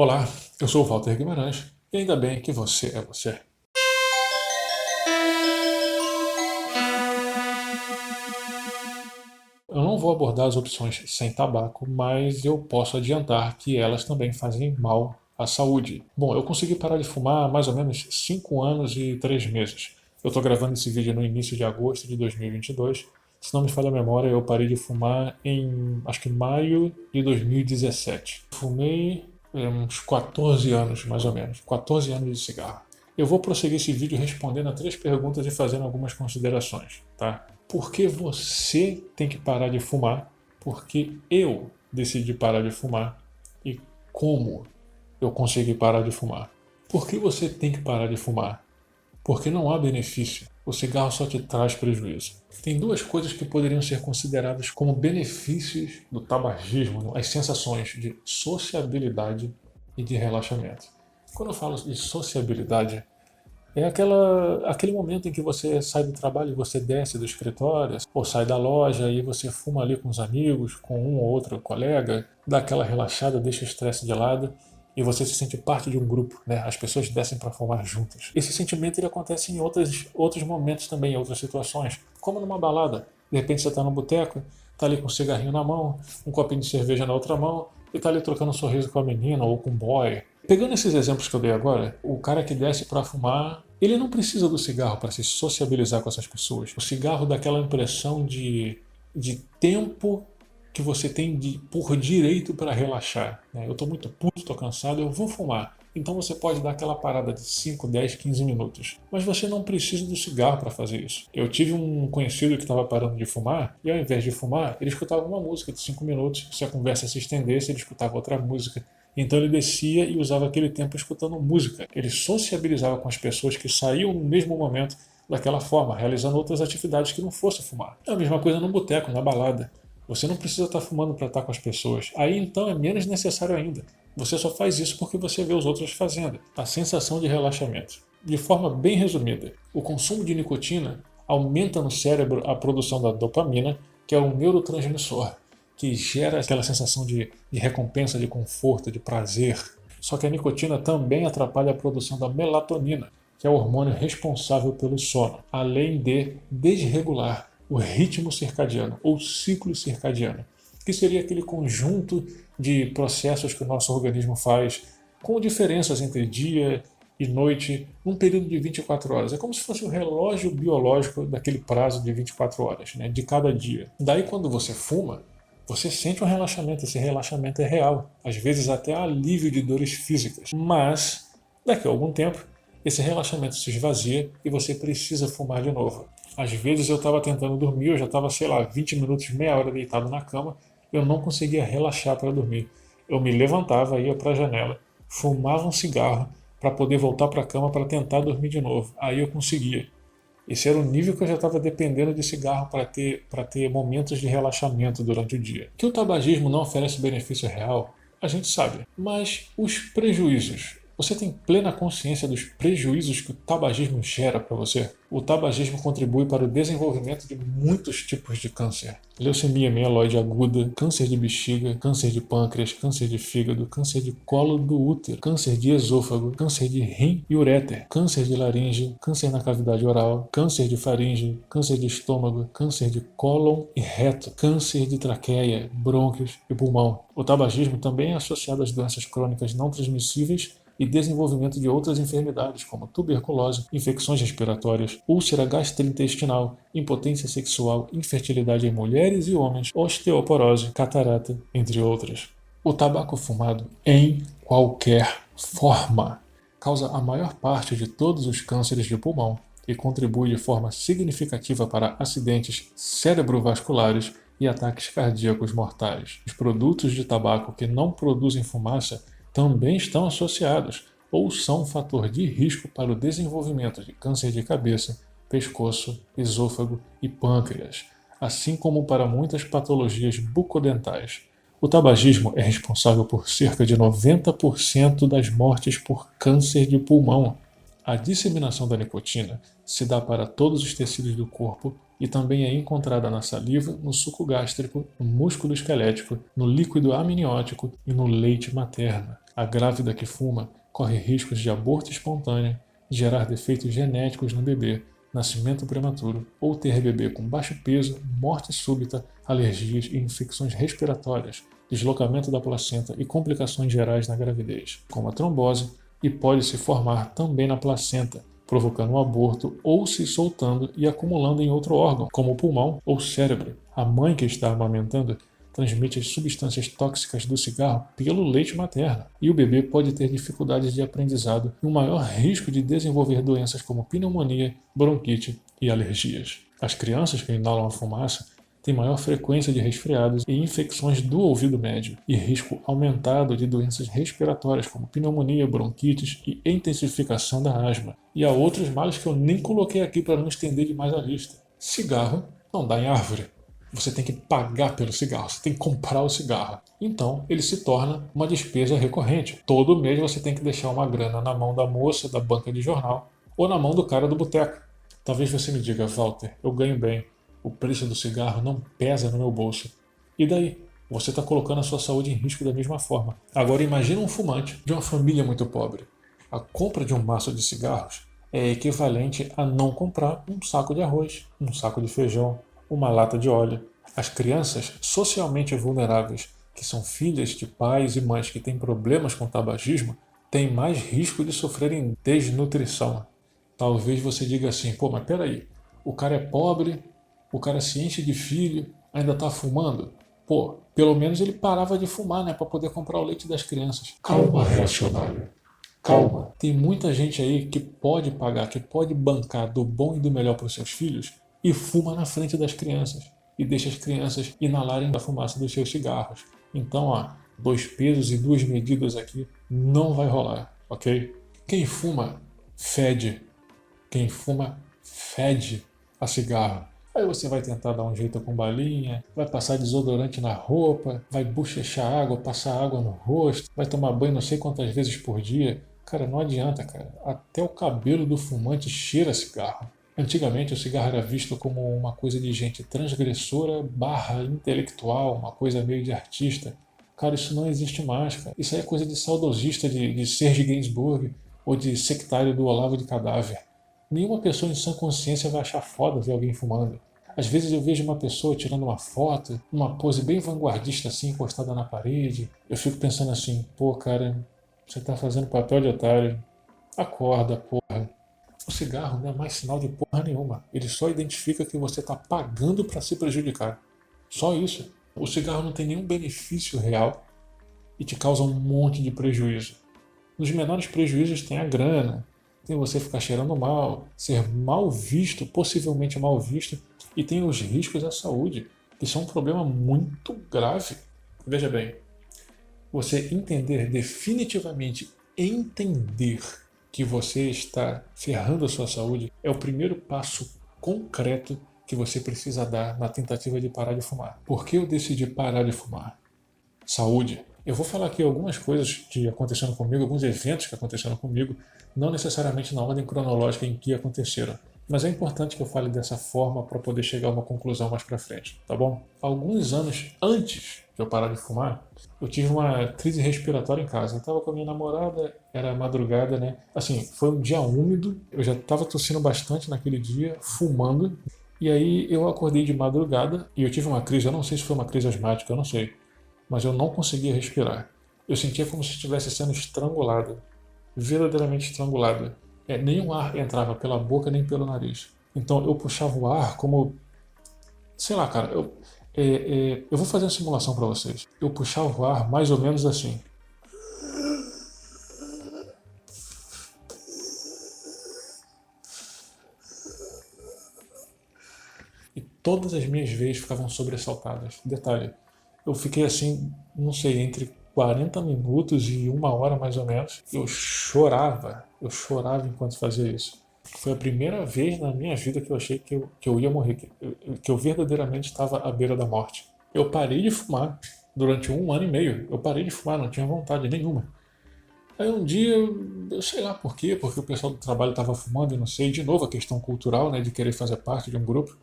Olá, eu sou o Walter Guimarães e ainda bem que você é você. Eu não vou abordar as opções sem tabaco, mas eu posso adiantar que elas também fazem mal à saúde. Bom, eu consegui parar de fumar há mais ou menos 5 anos e 3 meses. Eu estou gravando esse vídeo no início de agosto de 2022. Se não me falha a memória, eu parei de fumar em, acho que maio de 2017. Fumei uns 14 anos, mais ou menos. 14 anos de cigarro. Eu vou prosseguir esse vídeo respondendo a 3 perguntas e fazendo algumas considerações, tá? Por que você tem que parar de fumar? Porque eu decidi parar de fumar e como eu consegui parar de fumar. Por que você tem que parar de fumar? Porque não há benefício. O cigarro só te traz prejuízo. Tem 2 coisas que poderiam ser consideradas como benefícios do tabagismo, as sensações de sociabilidade e de relaxamento. Quando eu falo de sociabilidade, é aquele momento em que você sai do trabalho e você desce do escritório, ou sai da loja e você fuma ali com os amigos, com um ou outro colega, dá aquela relaxada, deixa o estresse de lado e você se sente parte de um grupo, né? As pessoas descem para fumar juntas. Esse sentimento ele acontece em outros momentos também, em outras situações, como numa balada. De repente você está no boteco, está ali com um cigarrinho na mão, um copinho de cerveja na outra mão e está ali trocando um sorriso com a menina ou com o boy. Pegando esses exemplos que eu dei agora, o cara que desce para fumar, ele não precisa do cigarro para se sociabilizar com essas pessoas. O cigarro dá aquela impressão de tempo que você tem por direito para relaxar, né? Eu estou muito puto, estou cansado, eu vou fumar. Então você pode dar aquela parada de 5, 10, 15 minutos. Mas você não precisa do cigarro para fazer isso. Eu tive um conhecido que estava parando de fumar, e ao invés de fumar, ele escutava uma música de 5 minutos. Se a conversa se estendesse, ele escutava outra música. Então ele descia e usava aquele tempo escutando música. Ele sociabilizava com as pessoas que saíam no mesmo momento daquela forma, realizando outras atividades que não fosse fumar. É a mesma coisa no boteco, na balada. Você não precisa estar fumando para estar com as pessoas. Aí então é menos necessário ainda. Você só faz isso porque você vê os outros fazendo. A sensação de relaxamento. De forma bem resumida, o consumo de nicotina aumenta no cérebro a produção da dopamina, que é um neurotransmissor que gera aquela sensação de recompensa, de conforto, de prazer. Só que a nicotina também atrapalha a produção da melatonina, que é o hormônio responsável pelo sono, além de desregular o ritmo circadiano ou ciclo circadiano, que seria aquele conjunto de processos que o nosso organismo faz com diferenças entre dia e noite num período de 24 horas. É como se fosse o relógio biológico daquele prazo de 24 horas, né, de cada dia. Daí quando você fuma, você sente um relaxamento, esse relaxamento é real, às vezes até alívio de dores físicas. Mas, daqui a algum tempo, esse relaxamento se esvazia e você precisa fumar de novo. Às vezes eu estava tentando dormir, eu já estava, 20 minutos, meia hora deitado na cama, eu não conseguia relaxar para dormir. Eu me levantava, ia para a janela, fumava um cigarro para poder voltar para a cama para tentar dormir de novo. Aí eu conseguia. Esse era o nível que eu já estava dependendo de cigarro para ter momentos de relaxamento durante o dia. Que o tabagismo não oferece benefício real, a gente sabe. Mas os prejuízos. Você tem plena consciência dos prejuízos que o tabagismo gera para você? O tabagismo contribui para o desenvolvimento de muitos tipos de câncer. Leucemia mieloide aguda, câncer de bexiga, câncer de pâncreas, câncer de fígado, câncer de colo do útero, câncer de esôfago, câncer de rim e uréter, câncer de laringe, câncer na cavidade oral, câncer de faringe, câncer de estômago, câncer de cólon e reto, câncer de traqueia, brônquios e pulmão. O tabagismo também é associado às doenças crônicas não transmissíveis e desenvolvimento de outras enfermidades, como tuberculose, infecções respiratórias, úlcera gastrointestinal, impotência sexual, infertilidade em mulheres e homens, osteoporose, catarata, entre outras. O tabaco fumado, em qualquer forma, causa a maior parte de todos os cânceres de pulmão e contribui de forma significativa para acidentes cerebrovasculares e ataques cardíacos mortais. Os produtos de tabaco que não produzem fumaça também estão associados ou são um fator de risco para o desenvolvimento de câncer de cabeça, pescoço, esôfago e pâncreas, assim como para muitas patologias bucodentais. O tabagismo é responsável por cerca de 90% das mortes por câncer de pulmão. A disseminação da nicotina se dá para todos os tecidos do corpo e também é encontrada na saliva, no suco gástrico, no músculo esquelético, no líquido amniótico e no leite materno. A grávida que fuma corre riscos de aborto espontâneo, gerar defeitos genéticos no bebê, nascimento prematuro ou ter bebê com baixo peso, morte súbita, alergias e infecções respiratórias, deslocamento da placenta e complicações gerais na gravidez, como a trombose, e pode se formar também na placenta, provocando um aborto ou se soltando e acumulando em outro órgão, como o pulmão ou cérebro. A mãe que está amamentando transmite as substâncias tóxicas do cigarro pelo leite materno, e o bebê pode ter dificuldades de aprendizado e um maior risco de desenvolver doenças como pneumonia, bronquite e alergias. As crianças que inalam a fumaça têm maior frequência de resfriados e infecções do ouvido médio, e risco aumentado de doenças respiratórias como pneumonia, bronquites e intensificação da asma. E há outros males que eu nem coloquei aqui para não estender demais a lista. Cigarro não dá em árvore. Você tem que pagar pelo cigarro, você tem que comprar o cigarro. Então, ele se torna uma despesa recorrente. Todo mês você tem que deixar uma grana na mão da moça da banca de jornal ou na mão do cara do boteco. Talvez você me diga, Walter, eu ganho bem, o preço do cigarro não pesa no meu bolso. E daí? Você está colocando a sua saúde em risco da mesma forma. Agora imagine um fumante de uma família muito pobre. A compra de um maço de cigarros é equivalente a não comprar um saco de arroz, um saco de feijão, uma lata de óleo. As crianças socialmente vulneráveis, que são filhas de pais e mães que têm problemas com tabagismo, têm mais risco de sofrerem desnutrição. Talvez você diga assim, pô, mas peraí, o cara é pobre, o cara se enche de filho, ainda está fumando? Pô, pelo menos ele parava de fumar, né, para poder comprar o leite das crianças. Calma, reacionário. Calma. Tem muita gente aí que pode pagar, que pode bancar do bom e do melhor para os seus filhos e fuma na frente das crianças e deixa as crianças inalarem da fumaça dos seus cigarros. Então, ó, 2 pesos e 2 medidas aqui não vai rolar, ok? Quem fuma, fede. Quem fuma, fede a cigarro. Aí você vai tentar dar um jeito com balinha, vai passar desodorante na roupa, vai bochechar água, passar água no rosto, vai tomar banho não sei quantas vezes por dia. Cara, não adianta, cara. Até o cabelo do fumante cheira cigarro. Antigamente o cigarro era visto como uma coisa de gente transgressora barra intelectual, uma coisa meio de artista. Cara, isso não existe mais, cara. Isso aí é coisa de saudosista de Serge Gainsbourg ou de sectário do Olavo de Cadáver. Nenhuma pessoa em sã consciência vai achar foda ver alguém fumando. Às vezes eu vejo uma pessoa tirando uma foto, uma pose bem vanguardista assim, encostada na parede. Eu fico pensando assim, pô, cara, você tá fazendo papel de otário. Acorda, porra. O cigarro não é mais sinal de porra nenhuma. Ele só identifica que você está pagando para se prejudicar. Só isso. O cigarro não tem nenhum benefício real e te causa um monte de prejuízo. Nos menores prejuízos tem a grana, tem você ficar cheirando mal, ser mal visto, possivelmente mal visto, e tem os riscos à saúde, que são um problema muito grave. Veja bem, você entender definitivamente, entender que você está ferrando a sua saúde é o primeiro passo concreto que você precisa dar na tentativa de parar de fumar. Por que eu decidi parar de fumar? Saúde. Eu vou falar aqui algumas coisas que aconteceram comigo, alguns eventos que aconteceram comigo, não necessariamente na ordem cronológica em que aconteceram. Mas é importante que eu fale dessa forma para poder chegar a uma conclusão mais para frente, tá bom? Alguns anos antes de eu parar de fumar, eu tive uma crise respiratória em casa. Eu estava com a minha namorada, era madrugada, né? Assim, foi um dia úmido, eu já estava tossindo bastante naquele dia, fumando. E aí eu acordei de madrugada e eu tive uma crise, eu não sei se foi uma crise asmática, eu não sei. Mas eu não conseguia respirar. Eu sentia como se estivesse sendo estrangulado, verdadeiramente estrangulado. Nenhum ar entrava pela boca nem pelo nariz. Então eu puxava o ar como... Sei lá, cara, eu vou fazer uma simulação para vocês. Eu puxava o ar mais ou menos assim. E todas as minhas veias ficavam sobressaltadas. Detalhe, eu fiquei assim, não sei, entre 40 minutos e 1 hora mais ou menos. Eu chorava enquanto fazia isso. Foi a primeira vez na minha vida que eu achei que eu ia morrer, que eu verdadeiramente estava à beira da morte. Eu parei de fumar durante 1 ano e meio. Eu parei de fumar, não tinha vontade nenhuma. Aí um dia, eu sei lá por quê, porque o pessoal do trabalho estava fumando, eu não sei, de novo a questão cultural, né, de querer fazer parte de um grupo.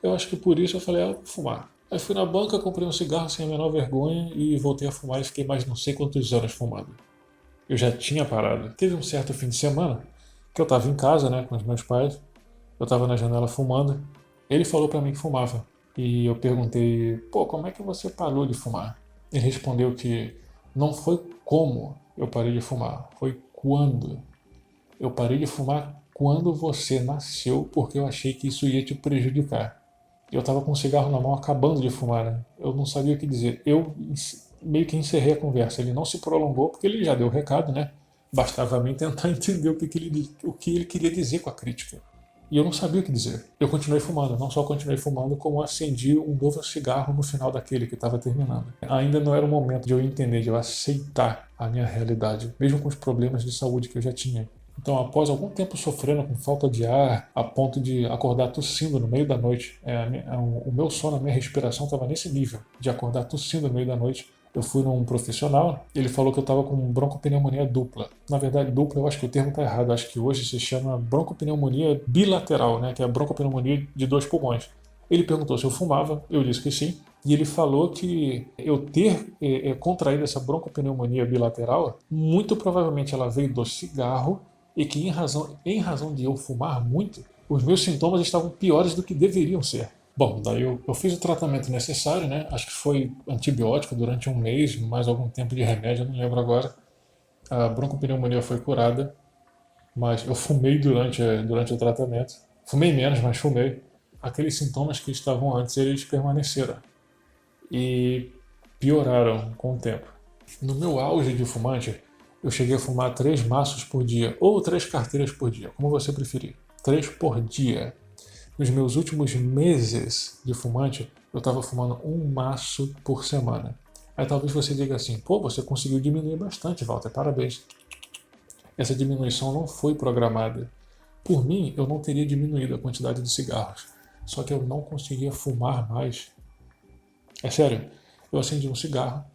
Eu acho que por isso eu falei, vou fumar. Aí fui na banca, comprei um cigarro sem a menor vergonha e voltei a fumar e fiquei mais não sei quantos anos fumando. eu já tinha parado. Teve um certo fim de semana que eu estava em casa, né, com os meus pais, eu estava na janela fumando, ele falou para mim que fumava. E eu perguntei, pô, como é que você parou de fumar? Ele respondeu que não foi como eu parei de fumar, foi quando. Eu parei de fumar quando você nasceu porque eu achei que isso ia te prejudicar. Eu estava com um cigarro na mão acabando de fumar, né? Eu não sabia o que dizer. Eu meio que encerrei a conversa. Ele não se prolongou porque ele já deu o recado, né? Bastava a mim tentar entender o que ele queria dizer com a crítica. E eu não sabia o que dizer. Eu continuei fumando, não só continuei fumando, como acendi um novo cigarro no final daquele que estava terminando. Ainda não era o momento de eu entender, de eu aceitar a minha realidade, mesmo com os problemas de saúde que eu já tinha. Então, após algum tempo sofrendo com falta de ar, a ponto de acordar tossindo no meio da noite, o meu sono, a minha respiração estava nesse nível, de acordar tossindo no meio da noite. Eu fui num profissional, ele falou que eu estava com broncopneumonia dupla. Na verdade, dupla, eu acho que o termo está errado. Eu acho que hoje se chama broncopneumonia bilateral, né? Que é a broncopneumonia de dois pulmões. Ele perguntou se eu fumava, eu disse que sim. E ele falou que eu ter contraído essa broncopneumonia bilateral, muito provavelmente ela veio do cigarro e que em razão de eu fumar muito, os meus sintomas estavam piores do que deveriam ser. Bom, daí eu fiz o tratamento necessário, né? Acho que foi antibiótico durante um mês, mais algum tempo de remédio, não lembro agora. A broncopneumonia foi curada, mas eu fumei durante o tratamento. Fumei menos, mas fumei. Aqueles sintomas que estavam antes, eles permaneceram e pioraram com o tempo. No meu auge de fumante, eu cheguei a fumar 3 maços por dia, ou 3 carteiras por dia, como você preferir. 3 por dia. Nos meus últimos meses de fumante, eu estava fumando 1 maço por semana. Aí talvez você diga assim, pô, você conseguiu diminuir bastante, Walter, parabéns. Essa diminuição não foi programada. Por mim, eu não teria diminuído a quantidade de cigarros. Só que eu não conseguia fumar mais. É sério, eu acendia um cigarro,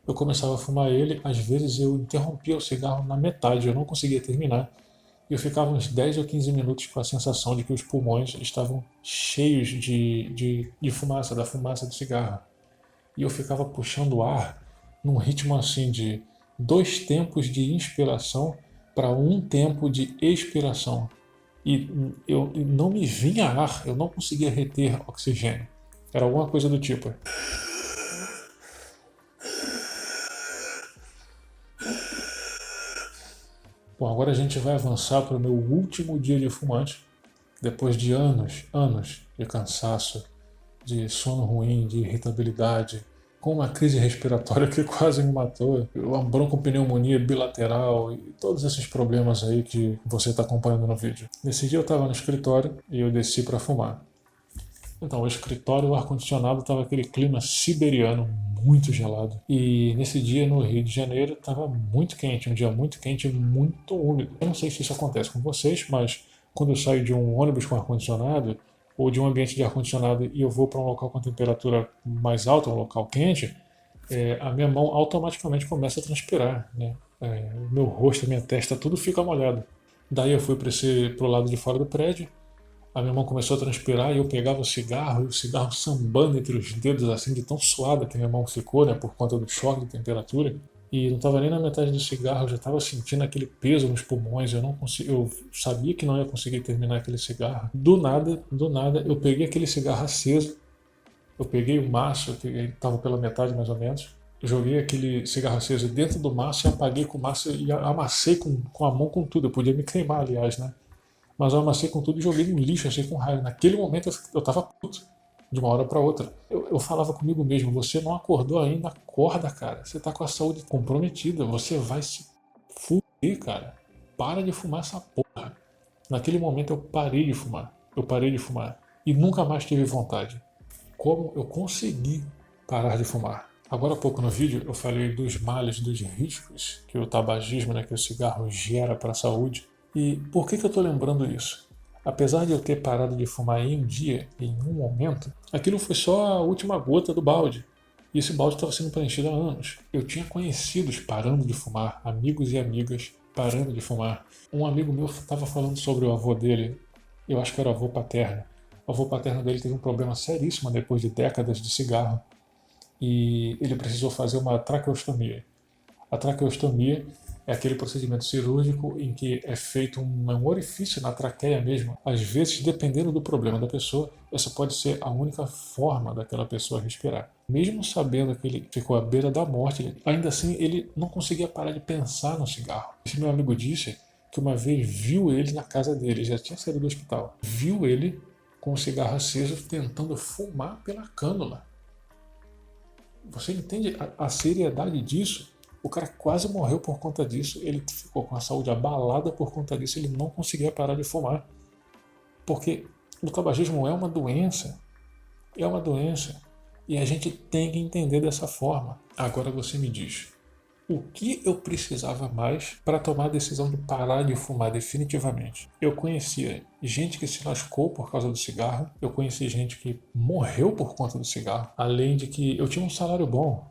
eu começava a fumar ele, às vezes eu interrompia o cigarro na metade, eu não conseguia terminar. E eu ficava uns 10 ou 15 minutos com a sensação de que os pulmões estavam cheios de fumaça, da fumaça do cigarro. E eu ficava puxando ar num ritmo assim de 2 tempos de inspiração para 1 tempo de expiração. E eu não me vinha ar, eu não conseguia reter oxigênio. Era alguma coisa do tipo. Bom, agora a gente vai avançar para o meu último dia de fumante, depois de anos de cansaço, de sono ruim, de irritabilidade, com uma crise respiratória que quase me matou, uma broncopneumonia bilateral e todos esses problemas aí que você está acompanhando no vídeo. Nesse dia eu estava no escritório e eu desci para fumar. Então, o escritório, o ar-condicionado estava aquele clima siberiano, muito gelado. E nesse dia no Rio de Janeiro estava muito quente, um dia muito quente e muito úmido. Eu não sei se isso acontece com vocês, mas quando eu saio de um ônibus com ar-condicionado ou de um ambiente de ar-condicionado e eu vou para um local com temperatura mais alta, um local quente, a minha mão automaticamente começa a transpirar, né? O meu rosto, a minha testa, tudo fica molhado. Daí eu fui para o lado de fora do prédio, a minha mão começou a transpirar e eu pegava o cigarro, e o cigarro sambando entre os dedos, assim, de tão suada que minha mão ficou, né, por conta do choque de temperatura. E não estava nem na metade do cigarro, eu já estava sentindo aquele peso nos pulmões, eu não consegui, eu sabia que não ia conseguir terminar aquele cigarro. Do nada, eu peguei aquele cigarro aceso, eu peguei o maço, que estava pela metade mais ou menos, joguei aquele cigarro aceso dentro do maço e apaguei com o maço e amassei com a mão com tudo. Eu podia me queimar, aliás, né? Mas eu amassei com tudo e joguei no lixo, achei com raiva. Naquele momento eu tava puto, de uma hora para outra. Eu falava comigo mesmo, você não acordou ainda, acorda, cara. Você tá com a saúde comprometida, você vai se fuder, cara. Para de fumar essa porra. Naquele momento eu parei de fumar. Eu parei de fumar. E nunca mais tive vontade. Como eu consegui parar de fumar? Agora há pouco no vídeo eu falei dos males, dos riscos que o tabagismo, né, que o cigarro gera para a saúde. E por que eu estou lembrando isso? Apesar de eu ter parado de fumar em um dia, em um momento, aquilo foi só a última gota do balde. E esse balde estava sendo preenchido há anos. Eu tinha conhecidos parando de fumar, amigos e amigas parando de fumar. Um amigo meu estava falando sobre o avô dele, eu acho que era o avô paterno. O avô paterno dele teve um problema seríssimo depois de décadas de cigarro e ele precisou fazer uma traqueostomia. A traqueostomia É aquele procedimento cirúrgico em que é feito um orifício na traqueia mesmo. Às vezes, dependendo do problema da pessoa, essa pode ser a única forma daquela pessoa respirar. Mesmo sabendo que ele ficou à beira da morte, ainda assim ele não conseguia parar de pensar no cigarro. Esse meu amigo disse que uma vez viu ele na casa dele, já tinha saído do hospital, viu ele com o cigarro aceso tentando fumar pela cânula. Você entende a seriedade disso? O cara quase morreu por conta disso, ele ficou com a saúde abalada por conta disso, ele não conseguia parar de fumar. Porque o tabagismo é uma doença, e a gente tem que entender dessa forma. Agora você me diz, o que eu precisava mais para tomar a decisão de parar de fumar definitivamente? Eu conhecia gente que se lascou por causa do cigarro, eu conheci gente que morreu por conta do cigarro, além de que eu tinha um salário bom,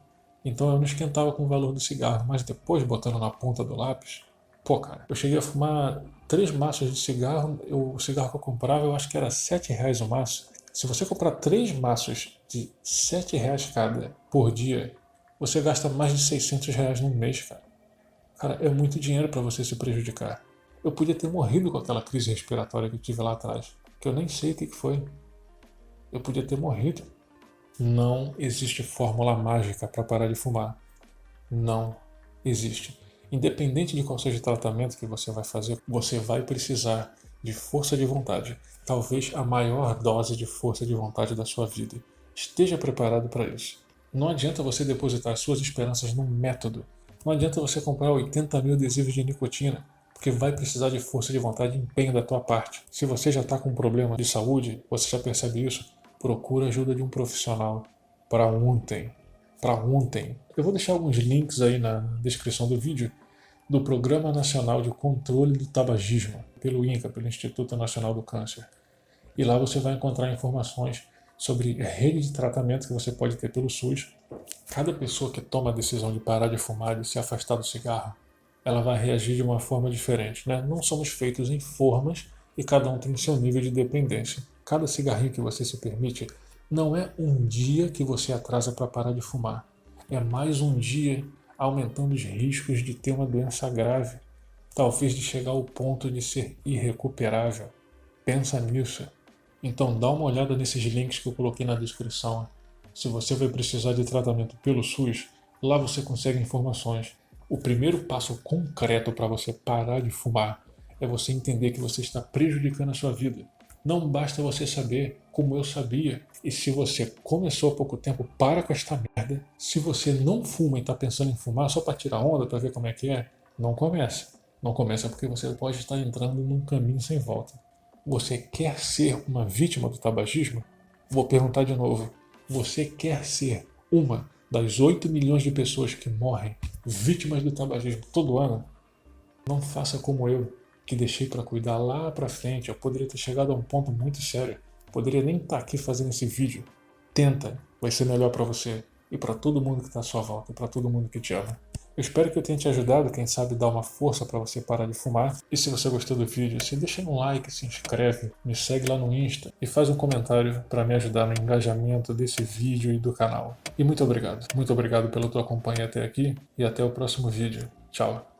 então eu não esquentava com o valor do cigarro, mas depois botando na ponta do lápis, pô cara, eu cheguei a fumar 3 maços de cigarro, o cigarro que eu comprava eu acho que era R$7 o maço. Se você comprar 3 maços de R$7 cada por dia, você gasta mais de R$600 num mês, cara. Cara, é muito dinheiro para você se prejudicar. Eu podia ter morrido com aquela crise respiratória que eu tive lá atrás, que eu nem sei o que foi. Eu podia ter morrido. Não existe fórmula mágica para parar de fumar. Não existe. Independente de qual seja o tratamento que você vai fazer, você vai precisar de força de vontade. Talvez a maior dose de força de vontade da sua vida. Esteja preparado para isso. Não adianta você depositar suas esperanças num método. Não adianta você comprar 80 mil adesivos de nicotina, porque vai precisar de força de vontade e empenho da tua parte. Se você já está com um problema de saúde, você já percebe isso, procura ajuda de um profissional para ontem. Para ontem. Eu vou deixar alguns links aí na descrição do vídeo do Programa Nacional de Controle do Tabagismo, pelo INCA, pelo Instituto Nacional do Câncer. E lá você vai encontrar informações sobre rede de tratamento que você pode ter pelo SUS. Cada pessoa que toma a decisão de parar de fumar, de se afastar do cigarro, ela vai reagir de uma forma diferente, né? Não somos feitos em formas e cada um tem seu nível de dependência. Cada cigarrinho que você se permite não é um dia que você atrasa para parar de fumar. É mais um dia aumentando os riscos de ter uma doença grave, talvez de chegar ao ponto de ser irrecuperável. Pensa nisso. Então dá uma olhada nesses links que eu coloquei na descrição. Se você vai precisar de tratamento pelo SUS, lá você consegue informações. O primeiro passo concreto para você parar de fumar é você entender que você está prejudicando a sua vida. Não basta você saber, como eu sabia. E se você começou há pouco tempo, para com esta merda. Se você não fuma e está pensando em fumar só para tirar onda, para ver como é que é, não começa. Não começa porque você pode estar entrando num caminho sem volta. Você quer ser uma vítima do tabagismo? Vou perguntar de novo. Você quer ser uma das 8 milhões de pessoas que morrem vítimas do tabagismo todo ano? Não faça como eu, que deixei para cuidar lá para frente. Eu poderia ter chegado a um ponto muito sério. Poderia nem estar aqui fazendo esse vídeo. Tenta, vai ser melhor para você e para todo mundo que está à sua volta, e para todo mundo que te ama. Eu espero que eu tenha te ajudado, quem sabe dar uma força para você parar de fumar. E se você gostou do vídeo, você deixa um like, se inscreve, me segue lá no Insta e faz um comentário para me ajudar no engajamento desse vídeo e do canal. E muito obrigado pela tua companhia até aqui e até o próximo vídeo. Tchau!